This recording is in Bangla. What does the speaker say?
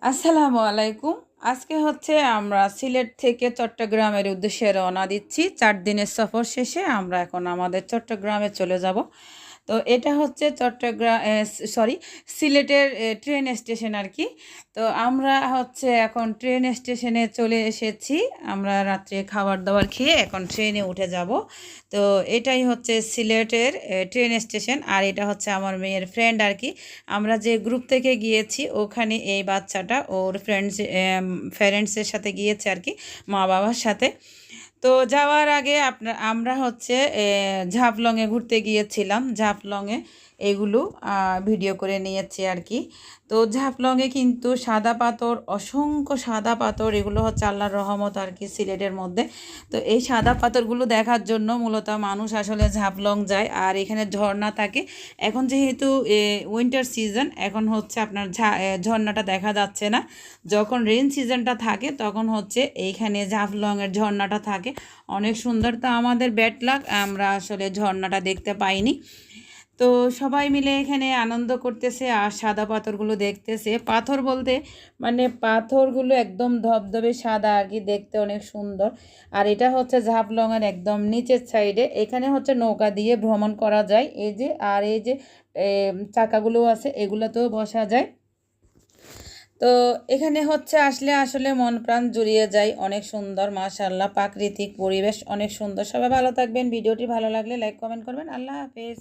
আসসালামু আলাইকুম। আজকে হচ্ছে আমরা সিলেট থেকে চট্টগ্রামের উদ্দেশ্যে রওনা দিচ্ছি। ৪ দিনের সফর শেষে আমরা এখন আমাদের চট্টগ্রামে চলে যাব। তো এটা হচ্ছে সিলেটের ট্রেন স্টেশন আর কি। তো আমরা হচ্ছে এখন ট্রেন স্টেশনে চলে এসেছি। আমরা রাত্রে খাবার-দাবার খেয়ে এখন ট্রেনে উঠে যাব। তো এটাই হচ্ছে সিলেটের ট্রেন স্টেশন। আর এটা হচ্ছে আমার মেয়ের ফ্রেন্ড আর কি। আমরা যে গ্রুপ থেকে গিয়েছি ওখানে এই বাচ্চাটা ওর ফ্রেন্ডসের সাথে গিয়েছে আর কি, মা-বাবার সাথে। তো যাওয়ার আগে আমরা হচ্ছে ঝাফলংয়ে ঘুরতে গিয়েছিলাম। ঝাফলংয়ে এগুলো ভিডিও করে নিয়েছি আর কি। তো ঝাফলংয়ে কিন্তু সাদা পাথর, অসংখ্য সাদা পাথর, এগুলো হচ্ছে আল্লাহর রহমত আর কি সিলেটের মধ্যে। তো এই সাদা পাথরগুলো দেখার জন্য মূলত মানুষ আসলে ঝাফলং যায়। আর এখানে ঝর্ণা থাকে। এখন যেহেতু উইন্টার সিজন, এখন হচ্ছে আপনার ঝর্ণাটা দেখা যাচ্ছে না। যখন রেইন সিজনটা থাকে তখন হচ্ছে এইখানে ঝাফলংয়ের ঝর্ণাটা থাকে, অনেক সুন্দর। তো আমাদের ব্যাড লাক, আমরা আসলে ঝর্ণাটা দেখতে পাইনি। তো সবাই মিলে এখানে আনন্দ করতেছে আর সাদা পাথরগুলো দেখতেছে। পাথর বলতে মানে পাথরগুলো একদম ধবধবে সাদা আর কি, দেখতে অনেক সুন্দর। আর এটা হচ্ছে ঝাফলংয়ের একদম নিচের সাইডে। এখানে হচ্ছে নৌকা দিয়ে ভ্রমণ করা যায়। এই যে চাকাগুলো আছে, এগুলোতেও বসা যায়। তো এখানে হচ্ছে আসলে আসলে মন প্রাণ জুড়িয়ে যায়, অনেক সুন্দর মাশাআল্লাহ, প্রাকৃতিক পরিবেশ অনেক সুন্দর। সবাই ভালো থাকবেন। ভিডিওটি ভালো লাগলে লাইক কমেন্ট করবেন। আল্লাহ হাফেজ।